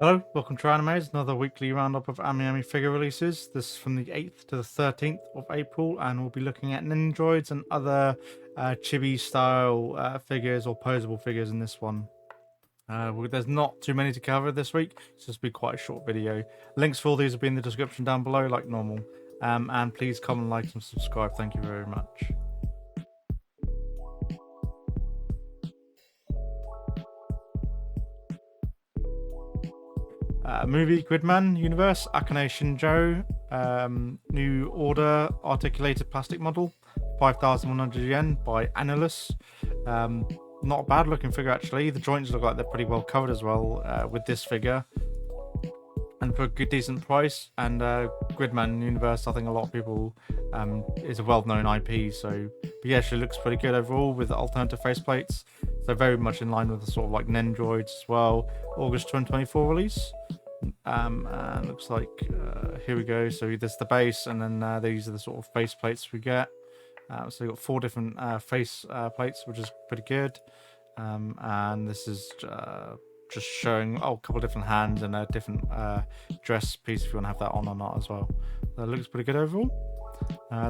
Hello, welcome to Animes, another weekly roundup of AmiAmi figure releases. This is from the 8th to the 13th of April, and we'll be looking at Nendroids and other chibi style figures or posable figures in this one. There's not too many to cover this week, so this will be quite a short video. Links for all these will be in the description down below, like normal. And please comment, like, and subscribe. Thank you very much. Movie Gridman Universe, Akane Shinjo, New Order Articulated Plastic Model, 5,100 yen by Annulus. Not a bad looking figure actually. The joints look like they're pretty well covered as well with this figure. And for a good decent price. And Gridman Universe, I think a lot of people is a well-known IP, so but yeah, she looks pretty good overall with the alternative faceplates. So very much in line with the sort of like Nendroids as well. August 2024 release. And looks like here we go. So there's the base, and then these are the sort of face plates we get. So you've got 4 different face plates, which is pretty good. And this is just showing a couple of different hands and a different dress piece if you want to have that on or not as well. That looks pretty good overall.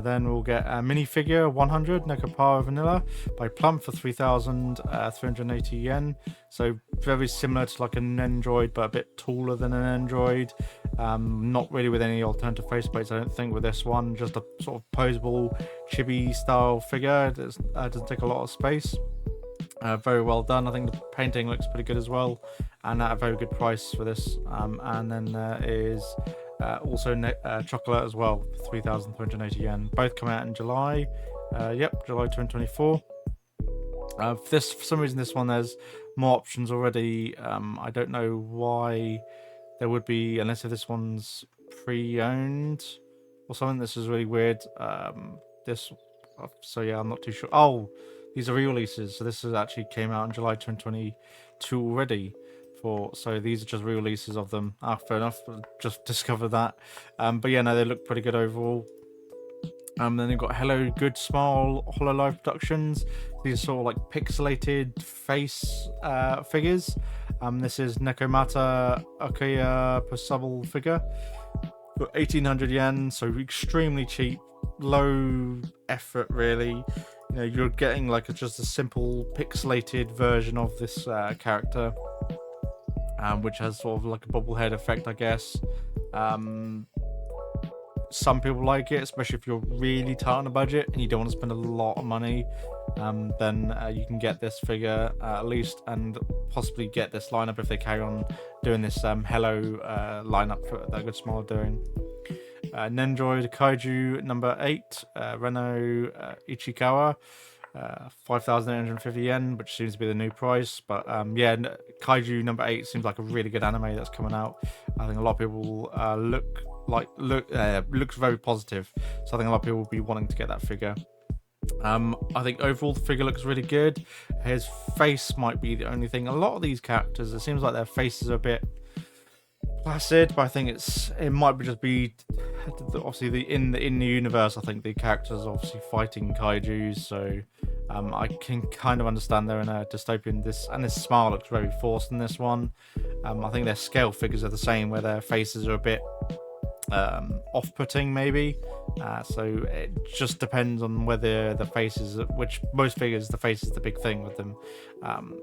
Then we'll get a minifigure 100 Nekiopra Vanilla by Plum for 3,380 yen. So very similar to like an Nendroid, but a bit taller than an Nendroid. Not really with any alternative faceplates, I don't think, with this one. Just a sort of posable chibi style figure. It doesn't take a lot of space. Very well done. I think the painting looks pretty good as well, and at a very good price for this. And then there is also chocolate as well, 3,380 yen. Both come out in July. Yep, July 2024. For some reason, this one there's more options already. I don't know why there would be, unless if this one's pre-owned or something. This is really weird. So yeah, I'm not too sure. Oh, these are re-releases. So this actually came out in July 2022 already. So these are just re-releases of them. Fair enough. Just discovered that. But yeah, no, they look pretty good overall. Then they've got Hello Good Smile Hololive Productions. These are sort of like pixelated face figures. This is Nekomata Akaya Possible figure for 1,800 yen. So extremely cheap, low effort really. You know, you're getting like just a simple pixelated version of this character, which has sort of like a bobblehead effect, I guess. Some people like it, especially if you're really tight on a budget and you don't want to spend a lot of money. Then you can get this figure at least, and possibly get this lineup if they carry on doing this Hello lineup that Good Smile are doing. Nendroid Kaiju number 8, Reno Ichikawa, 5,850 yen, which seems to be the new price. But yeah, Kaiju number 8 seems like a really good anime that's coming out. I think a lot of people looks very positive. So I think a lot of people will be wanting to get that figure. I think overall the figure looks really good. His face might be the only thing. A lot of these characters, it seems like their faces are a bit placid, but I think it might just be obviously in the universe. I think the characters are obviously fighting kaijus, so I can kind of understand they're in a dystopian. This smile looks very forced in this one. I think their scale figures are the same, where their faces are a bit off-putting maybe. So it just depends on whether the faces, which most figures the face is the big thing with them.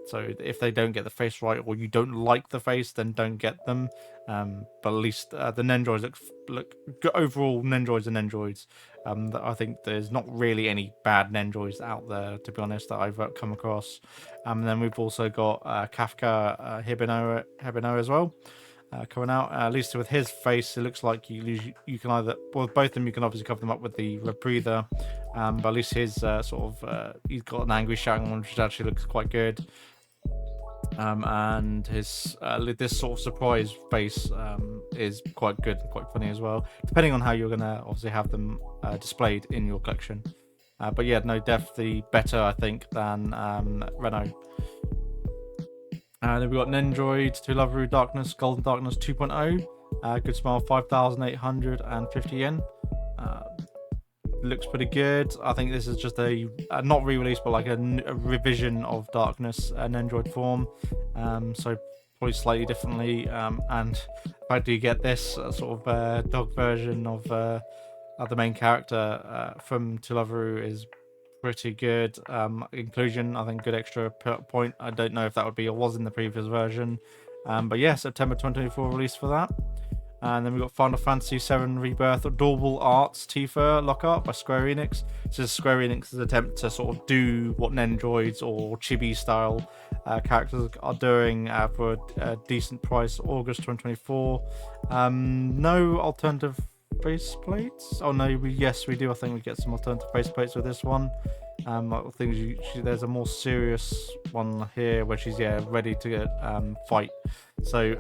So if they don't get the face right, or you don't like the face, then don't get them. But at least the Nendroids look overall. Nendroids are Nendroids. I think there's not really any bad Nendroids out there, to be honest, that I've come across. And then we've also got Kafka Hibino as well. Coming out, at least with his face, it looks like you can either, well, both of them you can obviously cover them up with the rebreather, but at least his he's got an angry shouting one, which actually looks quite good. And his this sort of surprise face is quite good and quite funny as well, depending on how you're gonna obviously have them displayed in your collection. But yeah, no, definitely better I think than Renault. Then we've got Nendroid To Love Ru Darkness, Golden Darkness 2.0. Good Smile, 5,850 yen. Looks pretty good. I think this is just a not re-release, but like a revision of Darkness, an Nendroid form. So probably slightly differently. And in fact, you get this sort of dog version of the main character from Tulaveru is pretty good. Inclusion, I think, good extra point. I don't know if that would be or was in the previous version. But yeah, September 2024 release for that. And then we've got Final Fantasy VII Rebirth Adorable Arts Tifa Lockhart by Square Enix. This is Square Enix's attempt to sort of do what Nendroids or Chibi style characters are doing for a decent price, August 2024. No alternative faceplates. Oh no, yes we do. I think we get some alternative faceplates with this one. I think there's a more serious one here where she's ready to fight. So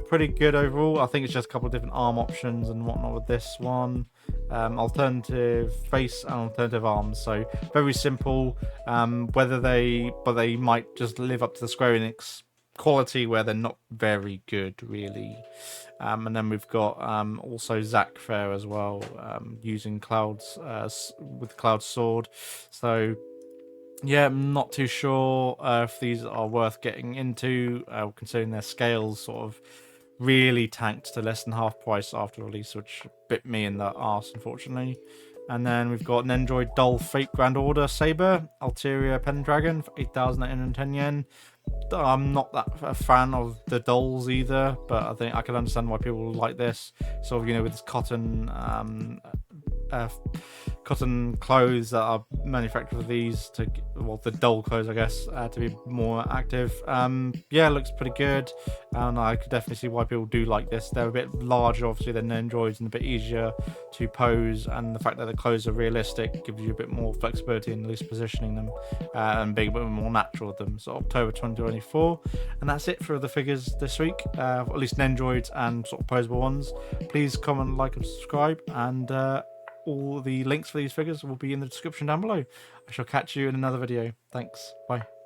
pretty good overall. I think it's just a couple of different arm options and whatnot with this one. Alternative face and alternative arms. So very simple. But they might just live up to the Square Enix quality where they're not very good really. And then we've got also Zack Fair as well, using Cloud's with Cloud's sword. So yeah, I'm not too sure if these are worth getting into, considering their scales sort of really tanked to less than half price after release, which bit me in the arse, unfortunately. And then we've got Nendroid Dull Fate Grand Order Saber, Alteria Pendragon for 8,810 yen. I'm not that a fan of the dolls either, but I think I can understand why people like this. Sort of, with this cotton clothes that are manufactured for these the doll clothes, I guess, to be more active. Yeah, it looks pretty good, and I could definitely see why people do like this. They're a bit larger, obviously, than Nendroids, and a bit easier to pose, and the fact that the clothes are realistic gives you a bit more flexibility in at least positioning them and being a bit more natural with them. So October 2024, and that's it for the figures this week, at least Nendroids and sort of poseable ones. Please comment, like, and subscribe, and all the links for these figures will be in the description down below. I shall catch you in another video. Thanks. Bye.